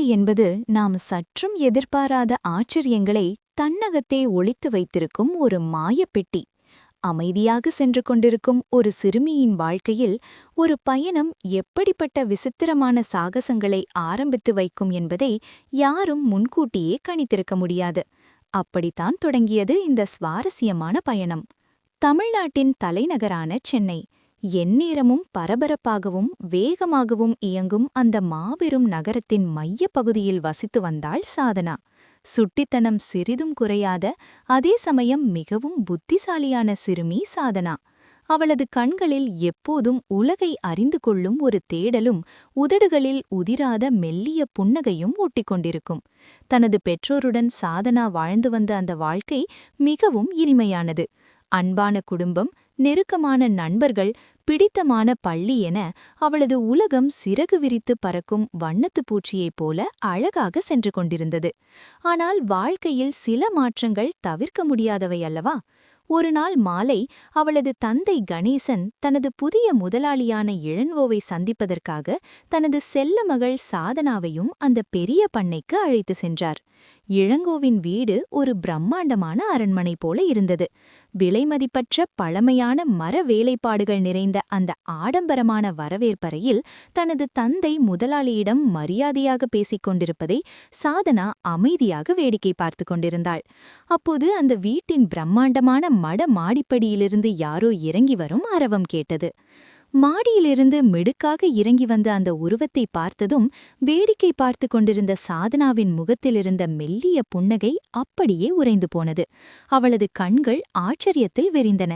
என்பது நாம் சற்றும் எதிர்பாராத ஆச்சரியங்களை தன்னகத்தே ஒளித்து வைத்திருக்கும் ஒரு மாயப்பெட்டி. அமைதியாக சென்று கொண்டிருக்கும் ஒரு சிறுமியின் வாழ்க்கையில் ஒரு பயணம் எப்படிப்பட்ட விசித்திரமான சாகசங்களை ஆரம்பித்து வைக்கும் என்பதை யாரும் முன்கூட்டியே கணித்திருக்க முடியாது. அப்படித்தான் தொடங்கியது இந்த சுவாரஸ்யமான பயணம். தமிழ்நாட்டின் தலைநகரான சென்னை. எந்நேரமும் பரபரப்பாகவும் வேகமாகவும் இயங்கும் அந்த மாபெரும் நகரத்தின் மையப் பகுதியில் வசித்து வந்தாள் சாதனா. சுட்டித்தனம் சிறிதும் குறையாத, அதே சமயம் மிகவும் புத்திசாலியான சிறுமி சாதனா. அவளது கண்களில் எப்போதும் உலகை அறிந்து கொள்ளும் ஒரு தேடலும், உதடுகளில் உதிராத மெல்லிய புன்னகையும் ஒட்டிக்கொண்டிருக்கும். தனது பெற்றோருடன் சாதனா வாழ்ந்து வந்த அந்த வாழ்க்கை மிகவும் இனிமையானது. அன்பான குடும்பம், நெருக்கமான நண்பர்கள், பிடித்தமான பள்ளி என அவளது உலகம் சிறகு விரித்து பறக்கும் வண்ணத்துப் பூச்சியைப் போல அழகாக சென்று கொண்டிருந்தது. ஆனால் வாழ்க்கையில் சில மாற்றங்கள் தவிர்க்க முடியாதவை அல்லவா? ஒரு நாள் மாலை அவளது தந்தை கணேசன் தனது புதிய முதலாளியான இளங்கோவை சந்திப்பதற்காக தனது செல்ல மகள் சாதனாவையும் அந்த பெரிய பண்ணைக்கு அழைத்து சென்றார். இளங்கோவின் வீடு ஒரு பிரம்மாண்டமான அரண்மனை போல இருந்தது. விலைமதிப்பற்ற பழமையான மர வேலைப்பாடுகள் நிறைந்த அந்த ஆடம்பரமான வரவேற்பறையில் தனது தந்தை முதலாளியிடம் மரியாதையாக பேசிக் கொண்டிருப்பதை சாதனா அமைதியாக வேடிக்கை பார்த்து கொண்டிருந்தாள். அப்போது அந்த வீட்டின் பிரம்மாண்டமான மட மாடிப்படியிலிருந்து யாரோ இறங்கி வரும் அரவம் கேட்டது. மாடியிலிருந்து மிடுக்காக இறங்கி வந்த அந்த உருவத்தை பார்த்ததும் வேடிக்கை பார்த்து கொண்டிருந்த சாதனாவின் முகத்திலிருந்த மெல்லிய புன்னகை அப்படியே உறைந்து போனது. அவளது கண்கள் ஆச்சரியத்தில் விரிந்தன.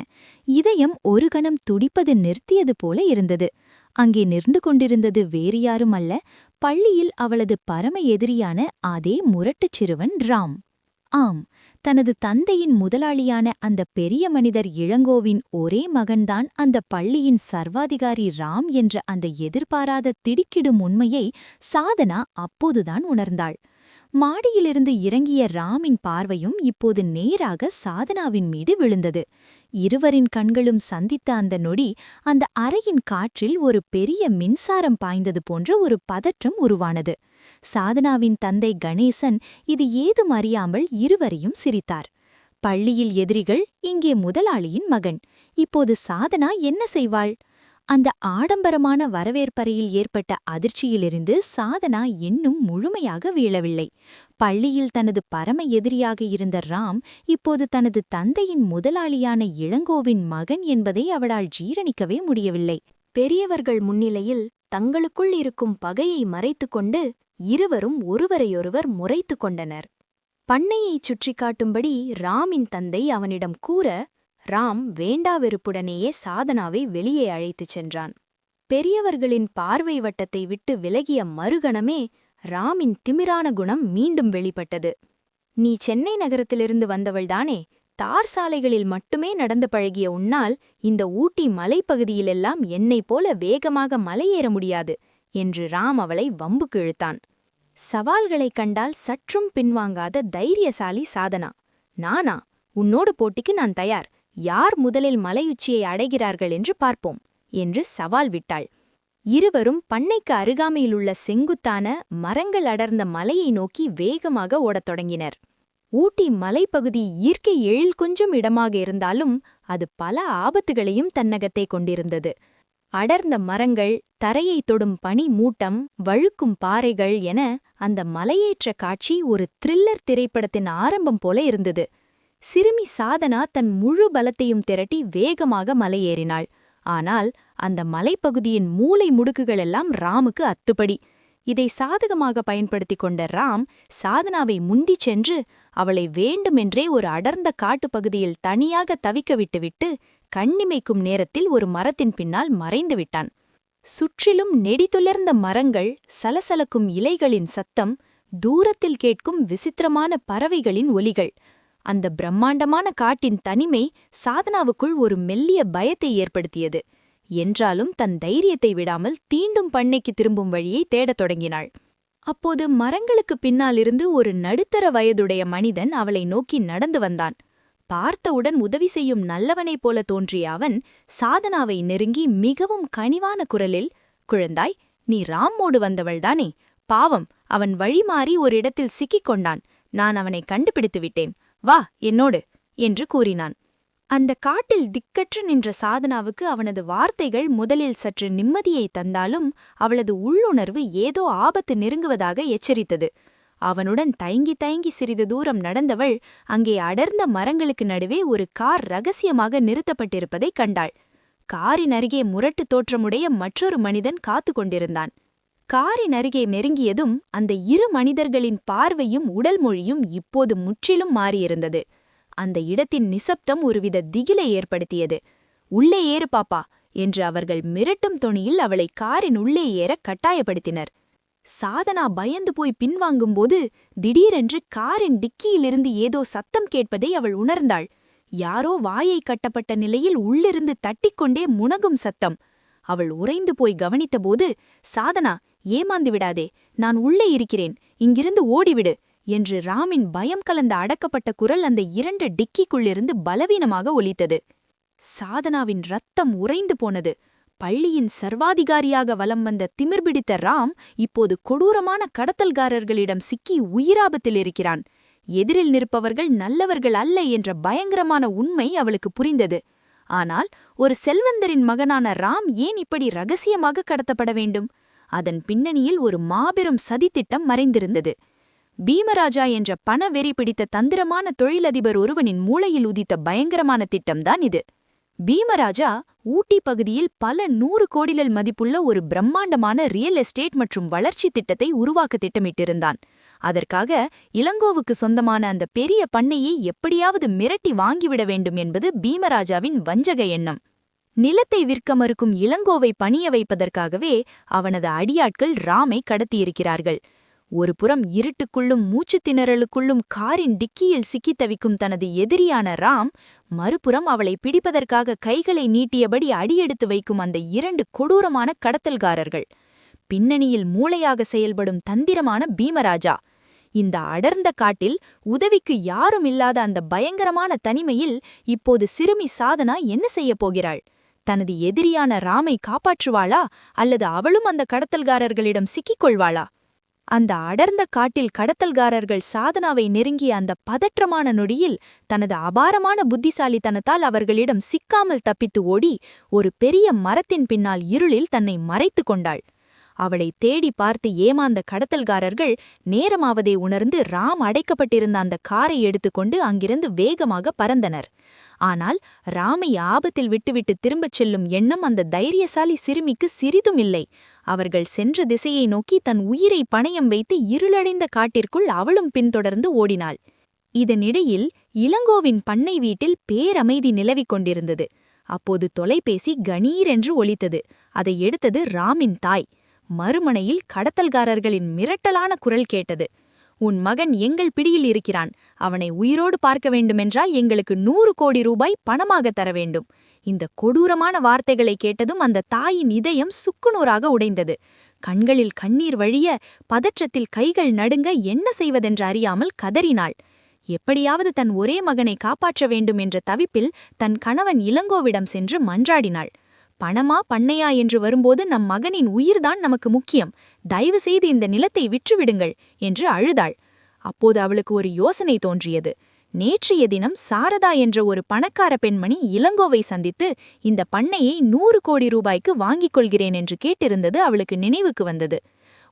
இதயம் ஒரு கணம் துடிப்பது நிறுத்தியது போல இருந்தது. அங்கே நின்று கொண்டிருந்தது வேறு யாரும் அல்ல, பள்ளியில் அவளது பரம எதிரியான அதே முரட்டுச் சிறுவன் ராம். ஆம், தனது தந்தையின் முதலாளியான அந்த பெரிய மனிதர் இளங்கோவின் ஒரே மகன்தான் அந்த பள்ளியின் சர்வாதிகாரி ராம் என்ற அந்த எதிர்பாராத திடுக்கிடும் உண்மையை சாதனா அப்போதுதான் உணர்ந்தாள். மாடியிலிருந்து இறங்கிய ராமின் பார்வையும் இப்போது நேராக சாதனாவின் மீது விழுந்தது. இருவரின் கண்களும் சந்தித்த அந்த நொடி அந்த அறையின் காற்றில் ஒரு பெரிய மின்சாரம் பாய்ந்தது போன்ற ஒரு பதற்றம் உருவானது. சாதனாவின் தந்தை கணேசன் இது ஏதும் அறியாமல் இருவரையும் சிரித்தார். பள்ளியில் எதிரிகள், இங்கே முதலாளியின் மகன். இப்போது சாதனா என்ன செய்வாள்? அந்த ஆடம்பரமான வரவேற்பறையில் ஏற்பட்ட அதிர்ச்சியிலிருந்து சாதனா இன்னும் முழுமையாக வீழவில்லை. பள்ளியில் தனது பரம எதிரியாக இருந்த ராம் இப்போது தனது தந்தையின் முதலாளியான இளங்கோவின் மகன் என்பதை அவளால் ஜீரணிக்கவே முடியவில்லை. பெரியவர்கள் முன்னிலையில் தங்களுக்குள் இருக்கும் பகையை மறைத்துக்கொண்டு இருவரும் ஒருவரையொருவர் முறைத்து கொண்டனர். பண்ணையைச் சுற்றி காட்டும்படி ராமின் தந்தை அவனிடம் கூற, ராம் வேண்டா வெறுப்புடனேயே சாதனாவை வெளியே அழைத்துச் சென்றான். பெரியவர்களின் பார்வை வட்டத்தை விட்டு விலகிய மறுகணமே ராமின் திமிரான குணம் மீண்டும் வெளிப்பட்டது. நீ சென்னை நகரத்திலிருந்து வந்தவள்தானே? தார் சாலைகளில் மட்டுமே நடந்து பழகிய உன்னால் இந்த ஊட்டி மலைப்பகுதியிலெல்லாம் என்னைப் போல வேகமாக மலையேற முடியாது என்று ராம் அவளை வம்புக்கு இழுத்தான். சவால்களைக் கண்டால் சற்றும் பின்வாங்காத தைரியசாலி சாதனா. நானா? உன்னோடு போட்டிக்கு நான் தயார். யார் முதலில் மலையுச்சியை அடைகிறார்கள் என்று பார்ப்போம் என்று சவால் விட்டாள். இருவரும் பண்ணைக்கு அருகாமையிலுள்ள செங்குத்தான மரங்கள் அடர்ந்த மலையை நோக்கி வேகமாக ஓடத் தொடங்கினர். ஊட்டி மலைப்பகுதி இயற்கை எழில் கொஞ்சம் இடமாக இருந்தாலும் அது பல ஆபத்துகளையும் தன்னகத்தே கொண்டிருந்தது. அடர்ந்த மரங்கள், தரையை தொடும் பனி மூட்டம், வழுக்கும் பாறைகள் என அந்த மலையேற்ற காட்சி ஒரு த்ரில்லர் திரைப்படத்தின் ஆரம்பம் போல இருந்தது. சிறுமி சாதனா தன் முழு பலத்தையும் திரட்டி வேகமாக மலையேறினாள். ஆனால் அந்த மலைப்பகுதியின் மூலை முடுக்குகளெல்லாம் ராமுக்கு அத்துப்படி. இதை சாதகமாக பயன்படுத்திக் கொண்ட ராம் சாதனாவை முந்திச் சென்று அவளை வேண்டுமென்றே ஒரு அடர்ந்த காட்டுப்பகுதியில் தனியாக தவிக்க விட்டுவிட்டு கண்ணிமைக்கும் நேரத்தில் ஒரு மரத்தின் பின்னால் மறைந்து விட்டான். சுற்றிலும் நெடிதுலர்ந்த மரங்கள், சலசலக்கும் இலைகளின் சத்தம், தூரத்தில் கேட்கும் விசித்திரமான பறவைகளின் ஒலிகள். அந்த பிரம்மாண்டமான காட்டின் தனிமை சாதனாவுக்குள் ஒரு மெல்லிய பயத்தை ஏற்படுத்தியது. என்றாலும் தன் தைரியத்தை விடாமல் தீண்டும் பண்ணைக்கு திரும்பும் வழியை தேடத் தொடங்கினாள். அப்போது மரங்களுக்கு பின்னாலிருந்து ஒரு நடுத்தர வயதுடைய மனிதன் அவளை நோக்கி நடந்து வந்தான். பார்த்தவுடன் உதவி செய்யும் நல்லவனைப் போல தோன்றிய அவன் சாதனாவை நெருங்கி மிகவும் கனிவான குரலில், குழந்தாய், நீ ராம்மோடு வந்தவள்தானே? பாவம், அவன் வழிமாறி ஒரு இடத்தில் சிக்கிக் கொண்டான். நான் அவனை கண்டுபிடித்து விட்டேன். வா என்னோடு என்று கூறினான். அந்த காட்டில் திக்கற்று நின்ற சாதனாவுக்கு அவனது வார்த்தைகள் முதலில் சற்று நிம்மதியை தந்தாலும் அவளது உள்ளுணர்வு ஏதோ ஆபத்து நெருங்குவதாக எச்சரித்தது. அவனுடன் தயங்கி தயங்கி சிறிது தூரம் நடந்தவள் அங்கே அடர்ந்த மரங்களுக்கு நடுவே ஒரு கார் ரகசியமாக நிறுத்தப்பட்டிருப்பதைக் கண்டாள். காரின் அருகே முரட்டு தோற்றமுடைய மற்றொரு மனிதன் காத்து கொண்டிருந்தான். காரின் அருகே நெருங்கியதும் அந்த இரு மனிதர்களின் பார்வையும் உடல் மொழியும் இப்போது முற்றிலும் மாறியிருந்தது. அந்த இடத்தின் நிசப்தம் ஒருவித திகிலை ஏற்படுத்தியது. உள்ளே ஏறு பாப்பா என்று அவர்கள் மிரட்டும் தொனியில் அவளை காரின் உள்ளே ஏற கட்டாயப்படுத்தினர். சாதனா பயந்து போய் பின்வாங்கும்போது திடீரென்று காரின் டிக்கியிலிருந்து ஏதோ சத்தம் கேட்பதை அவள் உணர்ந்தாள். யாரோ வாயை கட்டப்பட்ட நிலையில் உள்ளிருந்து தட்டிக்கொண்டே முனகும் சத்தம். அவள் உறைந்து போய் கவனித்தபோது, சாதனா, ஏமாந்து விடாதே, நான் உள்ளே இருக்கிறேன், இங்கிருந்து ஓடிவிடு என்று ராமின் பயம் கலந்த அடக்கப்பட்ட குரல் அந்த இரண்டு டிக்கிக்குள்ளிருந்து பலவீனமாக ஒலித்தது. சாதனாவின் ரத்தம் உறைந்து போனது. பள்ளியின் சர்வாதிகாரியாக வலம் வந்த திமிர் பிடித்த ராம் இப்போது கொடூரமான கடத்தல்காரர்களிடம் சிக்கி உயிராபத்தில் இருக்கிறான். எதிரில் நிற்பவர்கள் நல்லவர்கள் அல்ல என்ற பயங்கரமான உண்மை அவளுக்கு புரிந்தது. ஆனால் ஒரு செல்வந்தரின் மகனான ராம் ஏன் இப்படி ரகசியமாக கடத்தப்பட வேண்டும்? அதன் பின்னணியில் ஒரு மாபெரும் சதித்திட்டம் மறைந்திருந்தது. பீமராஜா என்ற பணவெறி பிடித்த தந்திரமான தொழிலதிபர் ஒருவனின் மூளையில் உதித்த பயங்கரமான திட்டம்தான் இது. பீமராஜா ஊட்டி பகுதியில் பல 100 கோடிகள் மதிப்புள்ள ஒரு பிரம்மாண்டமான ரியல் எஸ்டேட் மற்றும் வளர்ச்சி திட்டத்தை உருவாக்க திட்டமிட்டிருந்தான். அதற்காக இளங்கோவுக்கு சொந்தமான அந்த பெரிய பண்ணையை எப்படியாவது மிரட்டி வாங்கிவிட வேண்டும் என்பது பீமராஜாவின் வஞ்சக எண்ணம். நிலத்தை விற்க மறுக்கும் இளங்கோவை பணிய வைப்பதற்காகவே அவனது அடியாட்கள் ராமை கடத்தியிருக்கிறார்கள். ஒருபுறம் இருட்டுக்குள்ளும் மூச்சுத் திணறலுக்குள்ளும் காரின் டிக்கியில் சிக்கித் தவிக்கும் தனது எதிரியான ராம், மறுபுறம் அவளை பிடிப்பதற்காக கைகளை நீட்டியபடி அடியெடுத்து வைக்கும் அந்த 2 கொடூரமான கடத்தல்காரர்கள். பின்னணியில் மூளையாக செயல்படும் தந்திரமான பீமராஜா. இந்த அடர்ந்த காட்டில் உதவிக்கு யாரும் இல்லாத அந்த பயங்கரமான தனிமையில் இப்போது சிறுமி சாதனா என்ன செய்யப் போகிறாள்? தனது எதிரியான ராமை காப்பாற்றுவாளா அல்லது அவளும் அந்த கடத்தல்காரர்களிடம் சிக்கிக் கொள்வாளா? அந்த அடர்ந்த காட்டில் கடத்தல்காரர்கள் சாதனாவை நெருங்கிய அந்த பதற்றமான நொடியில் தனது அபாரமான புத்திசாலித்தனத்தால் அவர்களிடம் சிக்காமல் தப்பித்து ஓடி ஒரு பெரிய மரத்தின் பின்னால் இருளில் தன்னை மறைத்து கொண்டாள். அவளை தேடி பார்த்து ஏமாந்த கடத்தல்காரர்கள் நேரமாவதை உணர்ந்து ராம் அடைக்கப்பட்டிருந்த அந்த காரை எடுத்துக்கொண்டு அங்கிருந்து வேகமாக பறந்தனர். ஆனால் ராமை ஆபத்தில் விட்டுவிட்டு திரும்பச் செல்லும் எண்ணம் அந்த தைரியசாலி சிறுமிக்கு சிறிதும் இல்லை. அவர்கள் சென்ற திசையை நோக்கி தன் உயிரை பணயம் வைத்து இருளடைந்த காட்டிற்குள் அவளும் பின்தொடர்ந்து ஓடினாள். இதனிடையில் இளங்கோவின் பண்ணை வீட்டில் பேரமைதி நிலவிக் கொண்டிருந்தது. அப்போது தொலைபேசி கணீரென்று ஒலித்தது. அதை எடுத்தது ராமின் தாய். மறுமனையில் கடத்தல்காரர்களின் மிரட்டலான குரல் கேட்டது. உன் மகன் எங்கள் பிடியில் இருக்கிறான். அவனை உயிரோடு பார்க்க வேண்டுமென்றால் எங்களுக்கு 100 கோடி ரூபாய் பணமாக தர வேண்டும். இந்த கொடூரமான வார்த்தைகளை கேட்டதும் அந்த தாயின் இதயம் சுக்குநூறாக உடைந்தது. கண்களில் கண்ணீர் வழிய பதற்றத்தில் கைகள் நடுங்க என்ன செய்வதென்று அறியாமல் கதறினாள். எப்படியாவது தன் ஒரே மகனை காப்பாற்ற வேண்டும் என்ற தவிப்பில் தன் கணவன் இளங்கோவிடம் சென்று மன்றாடினாள். பணமா பண்ணையா என்று வரும்போது நம் மகனின் உயிர்தான் நமக்கு முக்கியம். தயவு செய்து இந்த நிலத்தை விற்றுவிடுங்கள் என்று அழுதாள். அப்போது அவளுக்கு ஒரு யோசனை தோன்றியது. நேற்றைய தினம் சாரதா என்ற ஒரு பணக்கார பெண்மணி இளங்கோவை சந்தித்து இந்த பண்ணையை 100 கோடி ரூபாய்க்கு வாங்கிக் கொள்கிறேன் என்று கேட்டிருந்தது அவளுக்கு நினைவுக்கு வந்தது.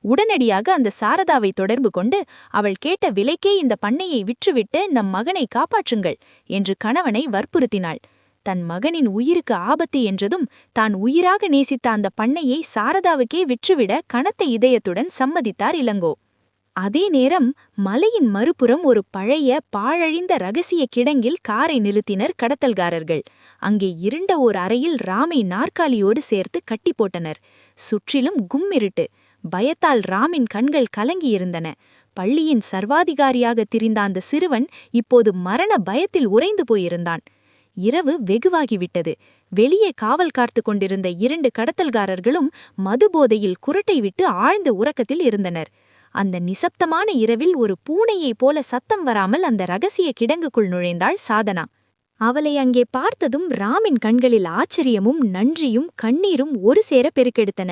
உடனடியாக அந்த சாரதாவை தொடர்பு கொண்டு அவள் கேட்ட விலைக்கே இந்த பண்ணையை விற்றுவிட்டு நம் மகனை காப்பாற்றுங்கள் என்று கணவனை வற்புறுத்தினாள். தன் மகனின் உயிருக்கு ஆபத்து என்றதும் தான் உயிராக நேசித்த அந்த பண்ணையை சாரதாவுக்கே விற்றுவிட கனத்த இதயத்துடன் சம்மதித்தார் இளங்கோ. அதே நேரம் மலையின் மறுபுறம் ஒரு பழைய பாழழிந்த ரகசிய கிடங்கில் காரை நிறுத்தினர் கடத்தல்காரர்கள். அங்கே இருண்ட ஓர் அறையில் ராமை நாற்காலியோடு சேர்த்து கட்டி போட்டனர். சுற்றிலும் கும்மிருட்டு. பயத்தால் ராமின் கண்கள் கலங்கியிருந்தன. பள்ளியின் சர்வாதிகாரியாக திரிந்த அந்த சிறுவன் இப்போது மரண பயத்தில் உறைந்து போயிருந்தான். இரவு வெகுவாகிவிட்டது. வெளியே காவல் காத்து கொண்டிருந்த 2 கடத்தல்காரர்களும் மதுபோதையில் குரட்டை விட்டு ஆழ்ந்த உறக்கத்தில் இருந்தனர். அந்த நிசப்தமான இரவில் ஒரு பூனையைப் போல சத்தம் வராமல் அந்த ரகசிய கிடங்குக்குள் நுழைந்தாள் சாதனா. அவளை அங்கே பார்த்ததும் ராமின் கண்களில் ஆச்சரியமும் நன்றியும் கண்ணீரும் ஒரு சேர பெருக்கெடுத்தன.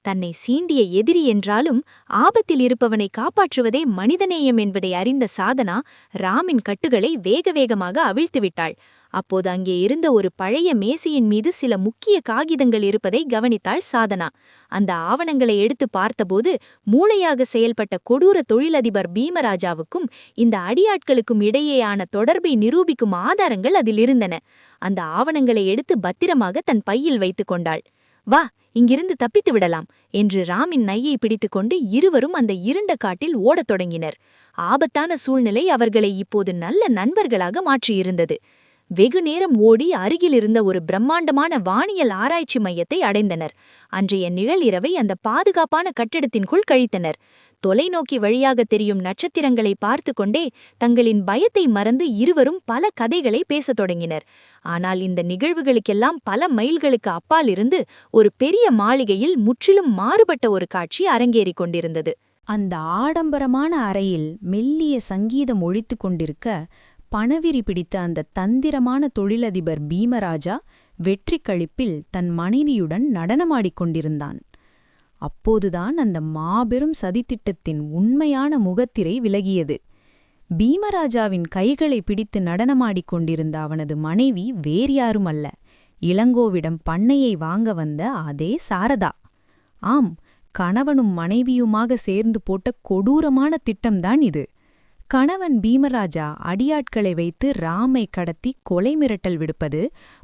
தன்னை சீண்டிய எதிரி என்றாலும் ஆபத்தில் இருப்பவனை காப்பாற்றுவதே மனிதநேயம் என்பதை அறிந்த சாதனா ராமின் கட்டுகளை வேக வேகமாக அவிழ்த்துவிட்டாள். அப்போது அங்கே இருந்த ஒரு பழைய மேசையின் மீது சில முக்கிய காகிதங்கள் இருப்பதை கவனித்தாள் சாதனா. அந்த ஆவணங்களை எடுத்து பார்த்தபோது மூளையாக செயல்பட்ட கொடூர தொழிலதிபர் பீமராஜாவுக்கும் இந்த அடியாட்களுக்கும் இடையேயான தொடர்பை நிரூபிக்கும் ஆதாரங்கள் அதில் இருந்தன. அந்த ஆவணங்களை எடுத்து பத்திரமாக தன் பையில் வைத்துக் கொண்டாள். வா, இங்கிருந்து தப்பித்து விடலாம் என்று ராமின் நையை பிடித்துக்கொண்டு இருவரும் அந்த இருண்ட காட்டில் ஓடத் தொடங்கினர். ஆபத்தான சூழ்நிலை அவர்களை இப்போது நல்ல நண்பர்களாக மாற்றியிருந்தது. வெகு நேரம் ஓடி அருகிலிருந்த ஒரு பிரம்மாண்டமான வானியல் ஆராய்ச்சி மையத்தை அடைந்தனர். அன்றைய நிழல் இரவை அந்த பாதுகாப்பான கட்டிடத்தின்குள் கழித்தனர். தொலைநோக்கி வழியாக தெரியும் நட்சத்திரங்களை பார்த்து கொண்டே தங்களின் பயத்தை மறந்து இருவரும் பல கதைகளை பேசத் தொடங்கினர். ஆனால் இந்த நிகழ்வுகளுக்கெல்லாம் பல மைல்களுக்கு அப்பால் இருந்து ஒரு பெரிய மாளிகையில் முற்றிலும் மாறுபட்ட ஒரு காட்சி அரங்கேறிக் கொண்டிருந்தது. அந்த ஆடம்பரமான அறையில் மெல்லிய சங்கீதம் ஒழித்துக் கொண்டிருக்க, பணவிரி பிடித்த அந்த தந்திரமான தொழிலதிபர் பீமராஜா வெற்றி களிப்பில் தன் மனைவியுடன் நடனமாடிக் கொண்டிருந்தான். அப்போதுதான் அந்த மாபெரும் சதித்திட்டத்தின் உண்மையான முகத்திரை விலகியது. பீமராஜாவின் கைகளை பிடித்து நடனமாடிக் கொண்டிருந்த அவனது மனைவி வேறு யாருமல்ல, இளங்கோவிடம் பண்ணையை வாங்க வந்த அதே சாரதா. ஆம், கணவனும் மனைவியுமாக சேர்ந்து போட்ட கொடூரமான திட்டம்தான் இது. கணவன் பீமராஜா அடியாட்களை வைத்து ராமை கடத்தி கொலை மிரட்டல் விடுப்பது,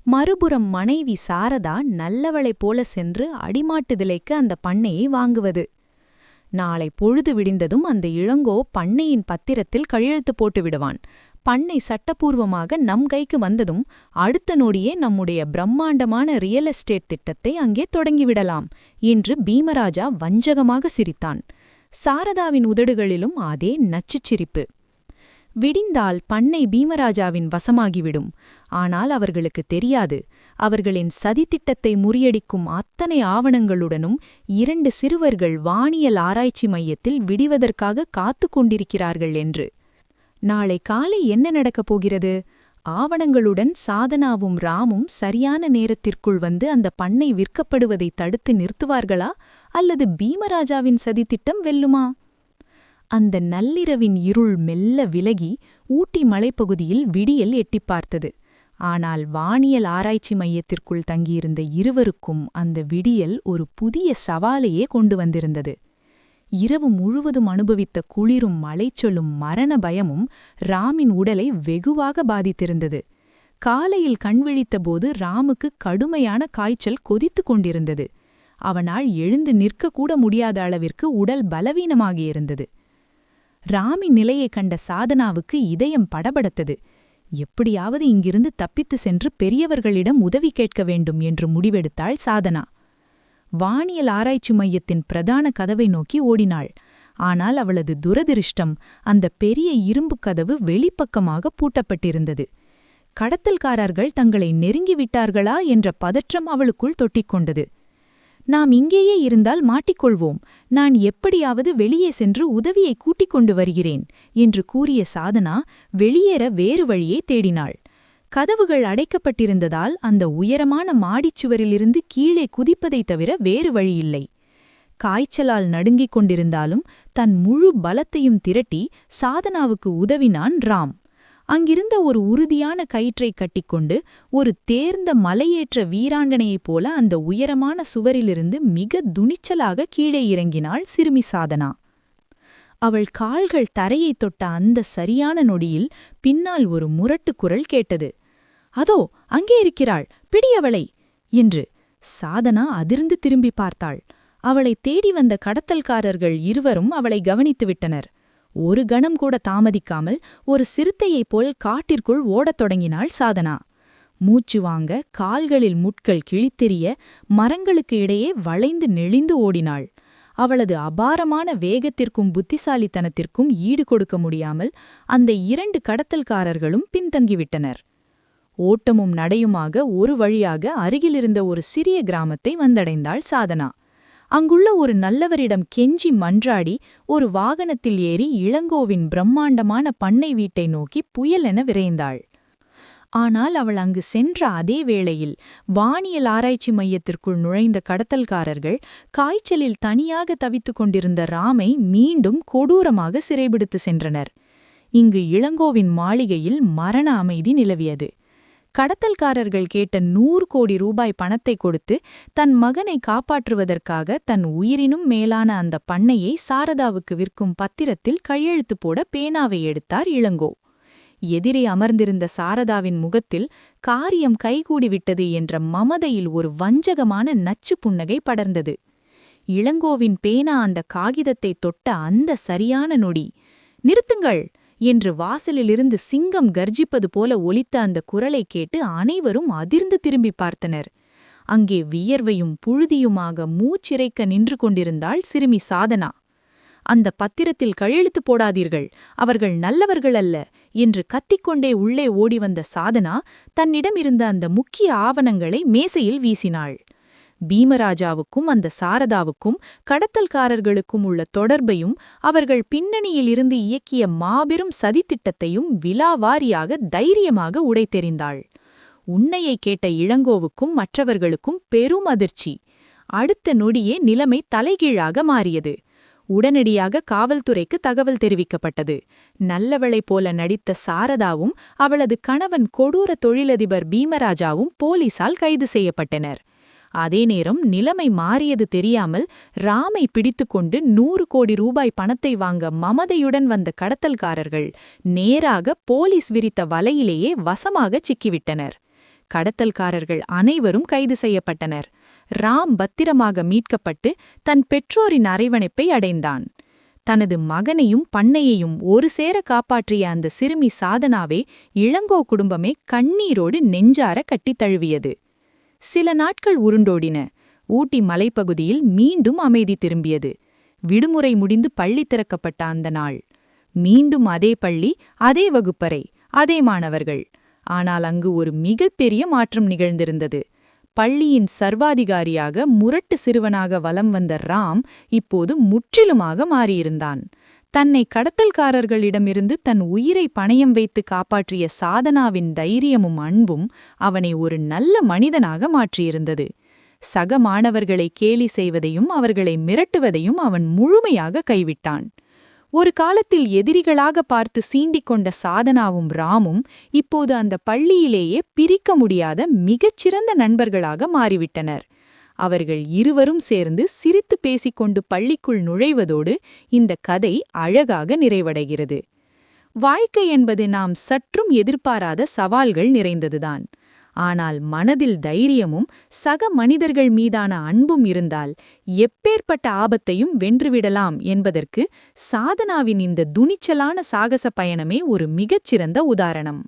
மறுபுறம் மனைவி சாரதா நல்லவளைப் போல சென்று அடிமாட்டுதலைக்கு அந்த பண்ணையை வாங்குவது. நாளை பொழுது விடிந்ததும் அந்த இளங்கோ பண்ணையின் பத்திரத்தில் கையெழுத்து போட்டு விடுவான். பண்ணை சட்டப்பூர்வமாக நம் கைக்கு வந்ததும் அடுத்த நொடியே நம்முடைய பிரம்மாண்டமான ரியல் எஸ்டேட் திட்டத்தை அங்கே தொடங்கிவிடலாம் என்று பீமராஜா வஞ்சகமாக சிரித்தான். சாரதாவின் உதடுகளிலும் அதே நச்சுச் சிரிப்பு. விடிந்தால் பண்ணை பீமராஜாவின் வசமாகிவிடும். ஆனால் அவர்களுக்கு தெரியாது, அவர்களின் சதித்திட்டத்தை முறியடிக்கும் அத்தனை ஆவணங்களுடனும் 2 சிறுவர்கள் வானியல் ஆராய்ச்சி மையத்தில் விடிவதற்காக காத்து கொண்டிருக்கிறார்கள் என்று. நாளை காலை என்ன நடக்கப் போகிறது? ஆவணங்களுடன் சாதனாவும் ராமும் சரியான நேரத்திற்குள் வந்து அந்த பண்ணை விற்கப்படுவதை தடுத்து நிறுத்துவார்களா, அல்லது பீமராஜாவின் சதித்திட்டம் வெல்லுமா? அந்த நள்ளிரவின் இருள் மெல்ல விலகி ஊட்டி மலைப்பகுதியில் விடியல் எட்டிப் பார்த்தது. ஆனால் வானியல் ஆராய்ச்சி மையத்திற்குள் தங்கியிருந்த இருவருக்கும் அந்த விடியல் ஒரு புதிய சவாலையே கொண்டு வந்திருந்தது. இரவு முழுவதும் அனுபவித்த குளிரும் மலைச்சொல்லும் மரண பயமும் ராமின் உடலை வெகுவாக பாதித்திருந்தது. காலையில் கண்விழித்தபோது ராமுக்கு கடுமையான காய்ச்சல் கொதித்து கொண்டிருந்தது. அவனால் எழுந்து நிற்கக்கூட முடியாத அளவிற்கு உடல் பலவீனமாகியிருந்தது. ராமின் நிலையை கண்ட சாதனாவுக்கு இதயம் படபடத்தது. எப்படியாவது இங்கிருந்து தப்பித்து சென்று பெரியவர்களிடம் உதவி கேட்க வேண்டும் என்று முடிவெடுத்தாள் சாதனா. வானியல் ஆராய்ச்சி மையத்தின் பிரதான கதவை நோக்கி ஓடினாள். ஆனால் அவளது துரதிருஷ்டம், அந்த பெரிய இரும்பு கதவு வெளிப்பக்கமாக பூட்டப்பட்டிருந்தது. கடத்தல்காரர்கள் தங்களை நெருங்கிவிட்டார்களா என்ற பதற்றம் அவளுக்குள் தொட்டிக்கொண்டது. நாம் இங்கேயே இருந்தால் மாட்டிக்கொள்வோம், நான் எப்படியாவது வெளியே சென்று உதவியை கூட்டிக் கொண்டு வருகிறேன் என்று கூறிய சாதனா வெளியேற வேறு வழியை தேடினாள். கதவுகள் அடைக்கப்பட்டிருந்ததால் அந்த உயரமான மாடிச்சுவரிலிருந்து கீழே குதிப்பதைத் தவிர வேறு வழியில்லை. காய்ச்சலால் நடுங்கிக் கொண்டிருந்தாலும் தன் முழு பலத்தையும் திரட்டி சாதனாவுக்கு உதவினான் ராம். அங்கிருந்த ஒரு உறுதியான கயிற்றை கட்டிக்கொண்டு ஒரு தேர்ந்த மலையேற்ற வீராங்கனையைப் போல அந்த உயரமான சுவரிலிருந்து மிக துணிச்சலாக கீழே இறங்கினாள் சிறுமி சாதனா. அவள் கால்கள் தரையைத் தொட்ட அந்த சரியான நொடியில் பின்னால் ஒரு முரட்டு குரல் கேட்டது. அதோ அங்கே இருக்கிறாள், பிடியவளை என்று. சாதனா அதிர்ந்து திரும்பி பார்த்தாள். அவளை தேடி வந்த கடத்தல்காரர்கள் இருவரும் அவளை கவனித்துவிட்டனர். ஒரு கணம் கூட தாமதிக்காமல் ஒரு சிறுத்தையைப் போல் காட்டிற்குள் ஓடத் தொடங்கினாள் சாதனா. மூச்சு வாங்க, கால்களில் முட்கள் கிழித்தெறிய, மரங்களுக்கு இடையே வளைந்து நெளிந்து ஓடினாள். அவளது அபாரமான வேகத்திற்கும் புத்திசாலித்தனத்திற்கும் ஈடு கொடுக்க முடியாமல் அந்த 2 கடத்தல்காரர்களும் பின்தங்கிவிட்டனர். ஓட்டமும் நடையுமாக ஒரு வழியாக அருகிலிருந்த ஒரு சிறிய கிராமத்தை வந்தடைந்தாள் சாதனா. அங்குள்ள ஒரு நல்லவரிடம் கெஞ்சி மன்றாடி ஒரு வாகனத்தில் ஏறி இளங்கோவின் பிரம்மாண்டமான பண்ணை வீட்டை நோக்கி புயலென விரைந்தாள். ஆனால் அவள் அங்கு சென்ற அதே வேளையில் வானியல் ஆராய்ச்சி மையத்திற்குள் நுழைந்த கடத்தல்காரர்கள் காய்ச்சலில் தனியாக தவித்துக் கொண்டிருந்த ராமை மீண்டும் கொடூரமாக சிறைபிடித்து சென்றனர். இங்கு இளங்கோவின் மாளிகையில் மரண அமைதி நிலவியது. கடத்தல்காரர்கள் கேட்ட 100 கோடி ரூபாய் பணத்தை கொடுத்து தன் மகனை காப்பாற்றுவதற்காக தன் உயிரினும் மேலான அந்த பண்ணையை சாரதாவுக்கு விற்கும் பத்திரத்தில் கையெழுத்து போட பேனாவை எடுத்தார் இளங்கோ. எதிரே அமர்ந்திருந்த சாரதாவின் முகத்தில் காரியம் கைகூடிவிட்டது என்ற மமதையில் ஒரு வஞ்சகமான நச்சு புன்னகை படர்ந்தது. இளங்கோவின் பேனா அந்த காகிதத்தை தொட்ட அந்த சரியான நொடி, "நிறுத்துங்கள்!" என்று வாசலிலிருந்து சிங்கம் கர்ஜிப்பது போல ஒலித்த அந்த குரலை கேட்டு அனைவரும் அதிர்ந்து திரும்பி பார்த்தனர். அங்கே வியர்வையும் புழுதியுமாக மூச்சிறைக்க நின்று கொண்டிருந்தாள் சிறுமி சாதனா. "அந்த பத்திரத்தில் கையெழுத்து போடாதீர்கள், அவர்கள் நல்லவர்கள் அல்ல" என்று கத்திக்கொண்டே உள்ளே ஓடிவந்த சாதனா தன்னிடமிருந்த அந்த முக்கிய ஆவணங்களை மேசையில் வீசினாள். பீமராஜாவுக்கும் அந்த சாரதாவுக்கும் கடத்தல்காரர்களுக்கும் உள்ள தொடர்பையும் அவர்கள் பின்னணியில் இருந்து இயக்கிய மாபெரும் சதித்திட்டத்தையும் விலாவாரியாக தைரியமாக உடைத்தெறிந்தாள். உண்மையை கேட்ட இளங்கோவுக்கும் மற்றவர்களுக்கும் பெரும் அதிர்ச்சி. அடுத்த நொடியே நிலைமை தலைகீழாக மாறியது. உடனடியாக காவல்துறைக்கு தகவல் தெரிவிக்கப்பட்டது. நல்லவளைப் போல நடித்த சாரதாவும் அவளது கணவன் கொடூர தொழிலதிபர் பீமராஜாவும் போலீசால் கைது செய்யப்பட்டனர். அதே நேரம் நிலைமை மாறியது தெரியாமல் ராமை பிடித்துக்கொண்டு 100 கோடி ரூபாய் பணத்தை வாங்க மமதையுடன் வந்த கடத்தல்காரர்கள் நேராக போலீஸ் விரித்த வலையிலேயே வசமாகச் சிக்கிவிட்டனர். கடத்தல்காரர்கள் அனைவரும் கைது செய்யப்பட்டனர். ராம் பத்திரமாக மீட்கப்பட்டு தன் பெற்றோரின் அரவணைப்பை அடைந்தான். தனது மகனையும் பண்ணையையும் ஒரு சேர காப்பாற்றிய அந்த சிறுமி சாதனாவே இளங்கோ குடும்பமே கண்ணீரோடு நெஞ்சார கட்டித் தழுவியது. சில நாட்கள் உருண்டோடின. ஊட்டி மலைப்பகுதியில் மீண்டும் அமைதி திரும்பியது. விடுமுறை முடிந்து பள்ளி திறக்கப்பட்ட அந்த நாள். மீண்டும் அதே பள்ளி, அதே வகுப்பறை, அதே மாணவர்கள். ஆனால் அங்கு ஒரு மிகப்பெரிய மாற்றம் நிகழ்ந்திருந்தது. பள்ளியின் சர்வாதிகாரியாக முரட்டு சிறுவனாக வலம் வந்த ராம் இப்போது முற்றிலுமாக மாறியிருந்தான். தன்னை கடத்தல்காரர்களிடமிருந்து தன் உயிரை பணயம் வைத்து காப்பாற்றிய சாதனாவின் தைரியமும் அன்பும் அவனை ஒரு நல்ல மனிதனாக மாற்றியிருந்தது. சக மாணவர்களை கேலி செய்வதையும் அவர்களை மிரட்டுவதையும் அவன் முழுமையாக கைவிட்டான். ஒரு காலத்தில் எதிரிகளாக பார்த்து சீண்டிக் கொண்ட சாதனாவும் ராமும் இப்போது அந்த பள்ளியிலேயே பிரிக்க முடியாத மிகச்சிறந்த நண்பர்களாக மாறிவிட்டனர். அவர்கள் இருவரும் சேர்ந்து சிரித்து பேசிக்கொண்டு பள்ளிக்குள் நுழைவதோடு இந்த கதை அழகாக நிறைவடைகிறது. வாழ்க்கை என்பது நாம் சற்றும் எதிர்பாராத சவால்கள் நிறைந்ததுதான். ஆனால் மனதில் தைரியமும் சக மனிதர்கள் மீதான அன்பும் இருந்தால் எப்பேற்பட்ட ஆபத்தையும் வென்றுவிடலாம் என்பதற்கு சாதனாவின் இந்த துணிச்சலான சாகச பயணமே ஒரு மிகச்சிறந்த உதாரணம்.